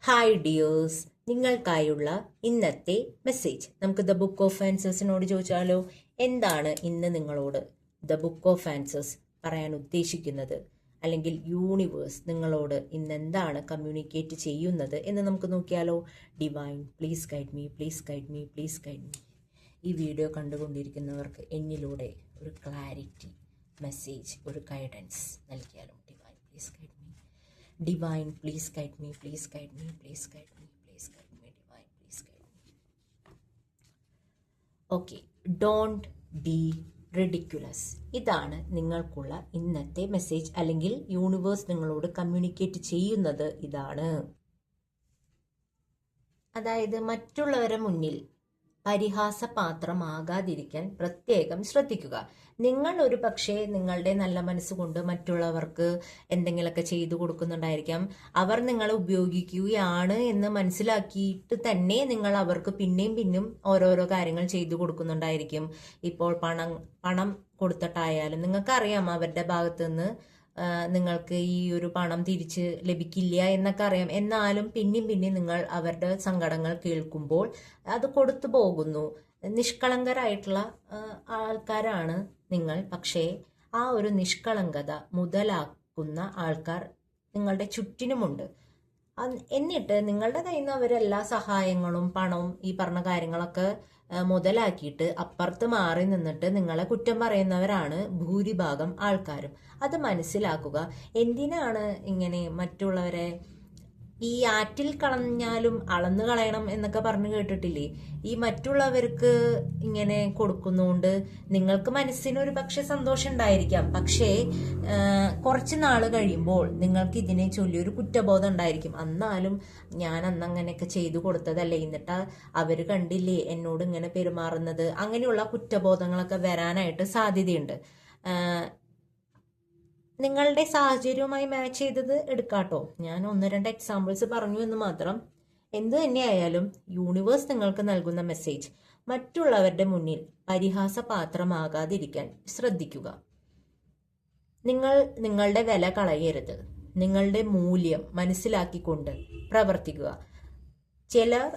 Hi dears, നിങ്ങൾക്കായുള്ള ഇന്നത്തെ message നമുക്ക് the book of ആൻസേഴ്സിനോട് ചോദിച്ചാലോ. എന്താണ് ഇന്ന് നിങ്ങളോട് ദ ബുക്ക് ഓഫ് ആൻസേഴ്സ് പറയാൻ ഉദ്ദേശിക്കുന്നത്, അല്ലെങ്കിൽ യൂണിവേഴ്സ് നിങ്ങളോട് ഇന്ന് എന്താണ് കമ്മ്യൂണിക്കേറ്റ് ചെയ്യുന്നത് എന്ന് നമുക്ക് നോക്കിയാലോ. Divine please guide me, please guide me, please guide me. ഈ വീഡിയോ കണ്ടുകൊണ്ടിരിക്കുന്നവർക്ക് എന്നിലൂടെ ഒരു ക്ലാരിറ്റി മെസ്സേജ്, ഒരു ഗൈഡൻസ് നൽകിയാലോ. Divine please guide me, divine please guide me, please guide me, please guide me, please guide me, divine please guide me. Okay, don't be ridiculous. ഇതാണ് നിങ്ങൾക്കുള്ള ഇന്നത്തെ message, അല്ലെങ്കിൽ യൂണിവേഴ്സ് നിങ്ങളോട് കമ്മ്യൂണിക്കേറ്റ് ചെയ്യുന്നത് ഇതാണ്. അതായത് മറ്റുള്ളവരുടെ മുന്നിൽ പരിഹാസപാത്രമാകാതിരിക്കാൻ പ്രത്യേകം ശ്രദ്ധിക്കുക. നിങ്ങൾ ഒരു പക്ഷേ നിങ്ങളുടെ നല്ല മനസ്സുകൊണ്ട് മറ്റുള്ളവർക്ക് എന്തെങ്കിലുമൊക്കെ ചെയ്തു കൊടുക്കുന്നുണ്ടായിരിക്കാം. അവർ നിങ്ങളെ ഉപയോഗിക്കുകയാണ് എന്ന് മനസ്സിലാക്കിയിട്ട് തന്നെ നിങ്ങൾ അവർക്ക് പിന്നെയും ഓരോരോ കാര്യങ്ങൾ ചെയ്തു കൊടുക്കുന്നുണ്ടായിരിക്കും. ഇപ്പോൾ പണം കൊടുത്തിട്ടായാലും നിങ്ങൾക്കറിയാം അവരുടെ ഭാഗത്ത് നിന്ന് നിങ്ങൾക്ക് ഈ ഒരു പണം തിരിച്ച് ലഭിക്കില്ല എന്നൊക്കെ അറിയാം. എന്നാലും പിന്നെയും നിങ്ങൾ അവരുടെ സങ്കടങ്ങൾ കേൾക്കുമ്പോൾ അത് കൊടുത്തു പോകുന്നു. നിഷ്കളങ്കരായിട്ടുള്ള ആൾക്കാരാണ് നിങ്ങൾ. പക്ഷേ ആ ഒരു നിഷ്കളങ്കത മുതലാക്കുന്ന ആൾക്കാർ നിങ്ങളുടെ ചുറ്റിനുമുണ്ട്. എന്നിട്ട് നിങ്ങളുടെ കയ്യിൽ നിന്ന് അവരെല്ലാ സഹായങ്ങളും പണവും ഈ പറഞ്ഞ കാര്യങ്ങളൊക്കെ മുതലാക്കിയിട്ട് അപ്പുറത്ത് മാറി നിന്നിട്ട് നിങ്ങളെ കുറ്റം പറയുന്നവരാണ് ഭൂരിഭാഗം ആൾക്കാരും. അത് മനസ്സിലാക്കുക. എന്തിനാണ് ഇങ്ങനെ മറ്റുള്ളവരെ ഈ ആറ്റിൽ കളഞ്ഞാലും അളന്നു കളയണം എന്നൊക്കെ പറഞ്ഞു കേട്ടിട്ടില്ലേ? ഈ മറ്റുള്ളവർക്ക് ഇങ്ങനെ കൊടുക്കുന്നതുകൊണ്ട് നിങ്ങൾക്ക് മനസ്സിനൊരു പക്ഷെ സന്തോഷം ഉണ്ടായിരിക്കാം. പക്ഷേ കുറച്ച് നാൾ കഴിയുമ്പോൾ നിങ്ങൾക്ക് ഇതിനെ ചൊല്ലി ഒരു കുറ്റബോധം ഉണ്ടായിരിക്കും. എന്നാലും ഞാൻ അന്ന് അങ്ങനെയൊക്കെ ചെയ്തു കൊടുത്തതല്ലേ, എന്നിട്ട് അവര് കണ്ടില്ലേ എന്നോട് ഇങ്ങനെ പെരുമാറുന്നത്. അങ്ങനെയുള്ള കുറ്റബോധങ്ങളൊക്കെ വരാനായിട്ട് സാധ്യതയുണ്ട്. നിങ്ങളുടെ സാഹചര്യവുമായി മാച്ച് ചെയ്തത് എടുക്കാട്ടോ. ഞാൻ 1-2 എക്സാമ്പിൾസ് പറഞ്ഞു എന്ന് മാത്രം. എന്തു തന്നെയായാലും യൂണിവേഴ്സ് നിങ്ങൾക്ക് നൽകുന്ന മെസ്സേജ്, മറ്റുള്ളവരുടെ മുന്നിൽ പരിഹാസപാത്രമാകാതിരിക്കാൻ ശ്രദ്ധിക്കുക. നിങ്ങൾ നിങ്ങളുടെ വില കളയരുത്. നിങ്ങളുടെ മൂല്യം മനസ്സിലാക്കിക്കൊണ്ട് പ്രവർത്തിക്കുക. ചിലർ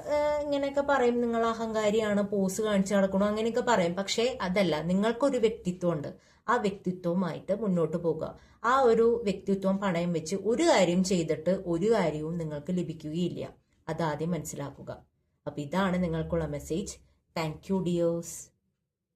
ഇങ്ങനെയൊക്കെ പറയും, നിങ്ങൾ അഹങ്കാരിയാണ്, പോസ് കാണിച്ചു നടക്കണോ, അങ്ങനെയൊക്കെ പറയും. പക്ഷേ അതല്ല, നിങ്ങൾക്കൊരു വ്യക്തിത്വമുണ്ട്. ആ വ്യക്തിത്വവുമായിട്ട് മുന്നോട്ട് പോകുക. ആ ഒരു വ്യക്തിത്വം പണയം വെച്ച് ഒരു കാര്യം ചെയ്തിട്ട് ഒരു കാര്യവും നിങ്ങൾക്ക് ലഭിക്കുകയില്ല. അതാദ്യം മനസ്സിലാക്കുക. അപ്പൊ ഇതാണ് നിങ്ങൾക്കുള്ള മെസ്സേജ്. Thank you dears.